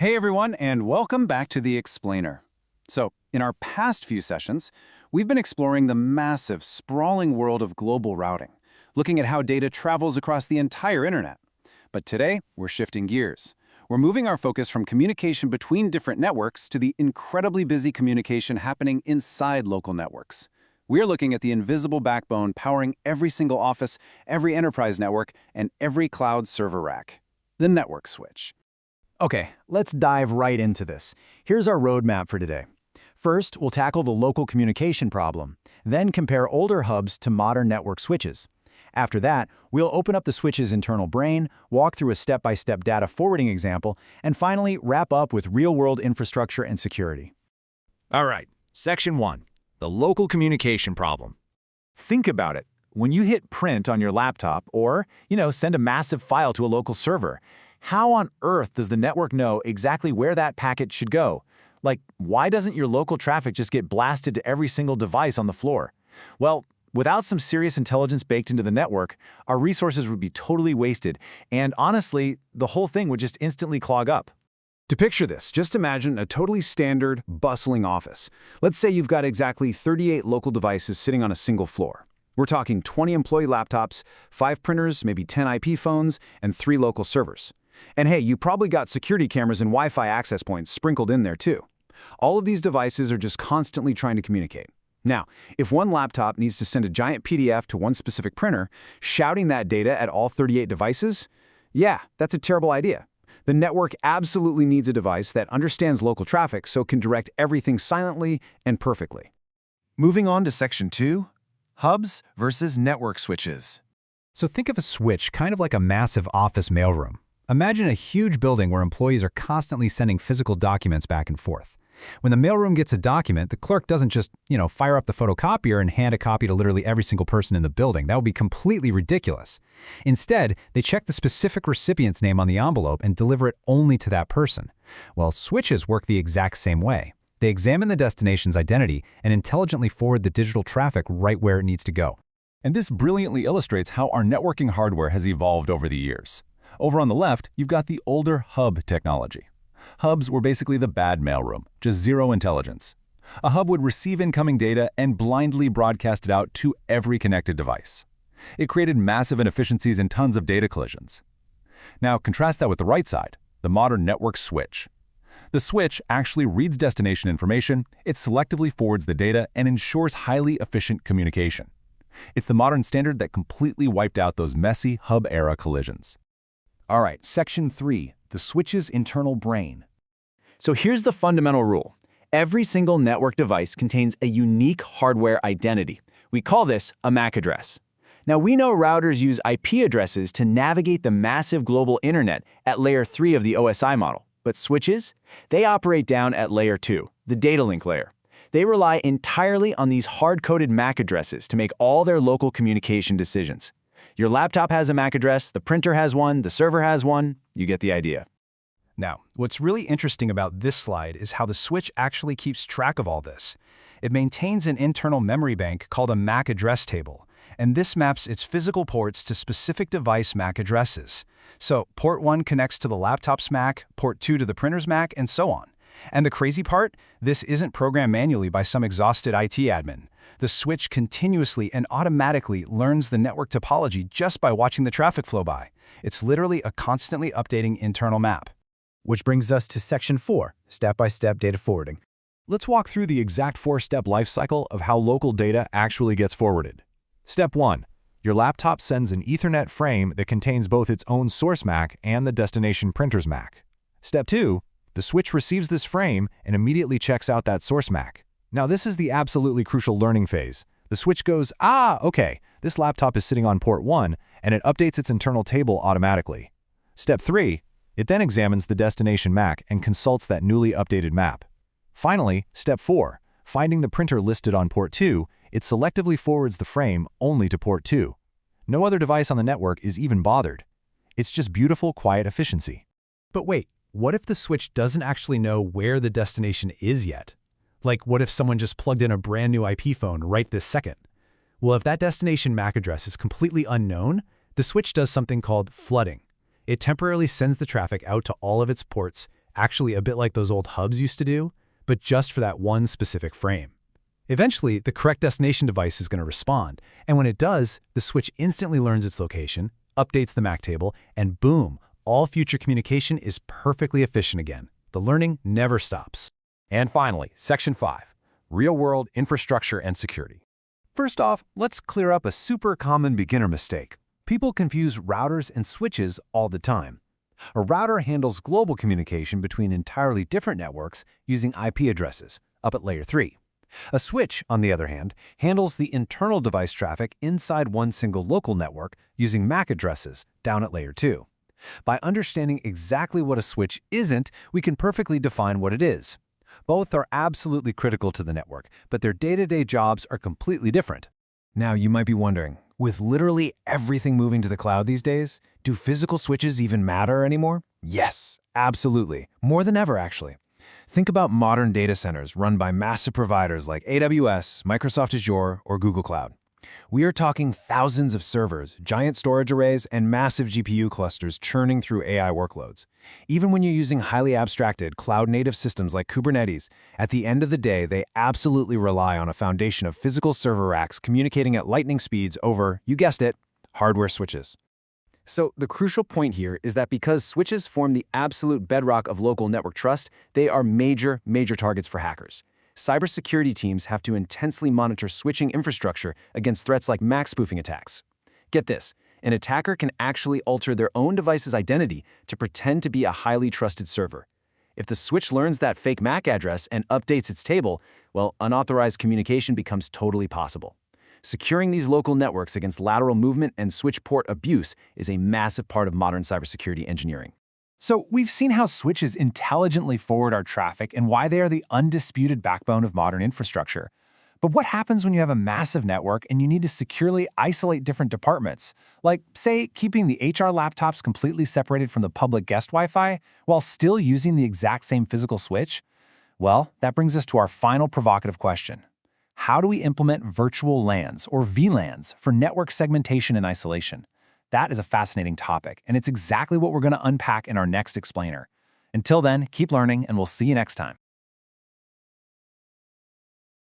Hey everyone, and welcome back to The Explainer. So, in our past few sessions, we've been exploring the massive, sprawling world of global routing, looking at how data travels across the entire internet. But today, we're shifting gears. We're moving our focus from communication between different networks to the incredibly busy communication happening inside local networks. We're looking at the invisible backbone powering every single office, every enterprise network, and every cloud server rack: the network switch. Okay, let's dive right into this. Here's our roadmap for today. First, we'll tackle the local communication problem, then compare older hubs to modern network switches. After that, we'll open up the switch's internal brain, walk through a step-by-step data forwarding example, and finally wrap up with real-world infrastructure and security. All right, Section 1, the local communication problem. Think about it. When you hit print on your laptop or, send a massive file to a local server, how on earth does the network know exactly where that packet should go? Like, why doesn't your local traffic just get blasted to every single device on the floor? Well, without some serious intelligence baked into the network, our resources would be totally wasted, and honestly, the whole thing would just instantly clog up. To picture this, just imagine a totally standard, bustling office. Let's say you've got exactly 38 local devices sitting on a single floor. We're talking 20 employee laptops, 5 printers, maybe 10 IP phones, and 3 local servers. And hey, you probably got security cameras and Wi-Fi access points sprinkled in there too. All of these devices are just constantly trying to communicate. Now, if one laptop needs to send a giant PDF to one specific printer, shouting that data at all 38 devices? Yeah, that's a terrible idea. The network absolutely needs a device that understands local traffic so it can direct everything silently and perfectly. Moving on to Section 2, hubs versus network switches. So think of a switch kind of like a massive office mailroom. Imagine a huge building where employees are constantly sending physical documents back and forth. When the mailroom gets a document, the clerk doesn't just, fire up the photocopier and hand a copy to literally every single person in the building. That would be completely ridiculous. Instead, they check the specific recipient's name on the envelope and deliver it only to that person. Well, switches work the exact same way. They examine the destination's identity and intelligently forward the digital traffic right where it needs to go. And this brilliantly illustrates how our networking hardware has evolved over the years. Over on the left, you've got the older hub technology. Hubs were basically the bad mailroom, just zero intelligence. A hub would receive incoming data and blindly broadcast it out to every connected device. It created massive inefficiencies and tons of data collisions. Now contrast that with the right side, the modern network switch. The switch actually reads destination information, it selectively forwards the data, and ensures highly efficient communication. It's the modern standard that completely wiped out those messy hub-era collisions. All right, Section 3, the switch's internal brain. So here's the fundamental rule. Every single network device contains a unique hardware identity. We call this a MAC address. Now, we know routers use IP addresses to navigate the massive global internet at layer 3 of the OSI model. But switches? They operate down at layer 2, the data link layer. They rely entirely on these hard-coded MAC addresses to make all their local communication decisions. Your laptop has a MAC address, the printer has one, the server has one. You get the idea. Now, what's really interesting about this slide is how the switch actually keeps track of all this. It maintains an internal memory bank called a MAC address table, and this maps its physical ports to specific device MAC addresses. So, port 1 connects to the laptop's MAC, port 2 to the printer's MAC, and so on. And the crazy part? This isn't programmed manually by some exhausted IT admin. The switch continuously and automatically learns the network topology just by watching the traffic flow by. It's literally a constantly updating internal map. Which brings us to Section 4, step-by-step data forwarding. Let's walk through the exact 4-step life cycle of how local data actually gets forwarded. Step 1. Your laptop sends an Ethernet frame that contains both its own source MAC and the destination printer's MAC. Step 2. The switch receives this frame and immediately checks out that source MAC. Now, this is the absolutely crucial learning phase. The switch goes, okay, this laptop is sitting on port 1, and it updates its internal table automatically. Step 3. It then examines the destination MAC and consults that newly updated map. Finally, Step 4. Finding the printer listed on port 2, it selectively forwards the frame only to port 2. No other device on the network is even bothered. It's just beautiful, quiet efficiency. But wait, what if the switch doesn't actually know where the destination is yet? Like, what if someone just plugged in a brand new IP phone right this second? Well, if that destination MAC address is completely unknown, the switch does something called flooding. It temporarily sends the traffic out to all of its ports actually a bit like those old hubs used to do, but just for that one specific frame. Eventually, the correct destination device is going to respond, and when it does, the switch instantly learns its location, updates the MAC table, and boom, all future communication is perfectly efficient again. The learning never stops. And finally, Section 5, Real-World Infrastructure and Security. First off, let's clear up a super common beginner mistake. People confuse routers and switches all the time. A router handles global communication between entirely different networks using IP addresses, up at layer 3. A switch, on the other hand, handles the internal device traffic inside one single local network using MAC addresses, down at layer 2. By understanding exactly what a switch isn't, we can perfectly define what it is. Both are absolutely critical to the network, but their day-to-day jobs are completely different. Now, you might be wondering, with literally everything moving to the cloud these days, do physical switches even matter anymore? Yes, absolutely. More than ever, actually. Think about modern data centers run by massive providers like AWS, Microsoft Azure, or Google Cloud. We are talking thousands of servers, giant storage arrays, and massive GPU clusters churning through AI workloads. Even when you're using highly abstracted, cloud-native systems like Kubernetes, at the end of the day, they absolutely rely on a foundation of physical server racks communicating at lightning speeds over, you guessed it, hardware switches. So the crucial point here is that because switches form the absolute bedrock of local network trust, they are major targets for hackers. Cybersecurity teams have to intensely monitor switching infrastructure against threats like MAC spoofing attacks. Get this, an attacker can actually alter their own device's identity to pretend to be a highly trusted server. If the switch learns that fake MAC address and updates its table, well, unauthorized communication becomes totally possible. Securing these local networks against lateral movement and switch port abuse is a massive part of modern cybersecurity engineering. So we've seen how switches intelligently forward our traffic and why they are the undisputed backbone of modern infrastructure. But what happens when you have a massive network and you need to securely isolate different departments? Like, say, keeping the HR laptops completely separated from the public guest Wi-Fi while still using the exact same physical switch? Well, that brings us to our final provocative question. How do we implement virtual LANs, or VLANs, for network segmentation and isolation? That is a fascinating topic, and it's exactly what we're going to unpack in our next explainer. Until then, keep learning, and we'll see you next time.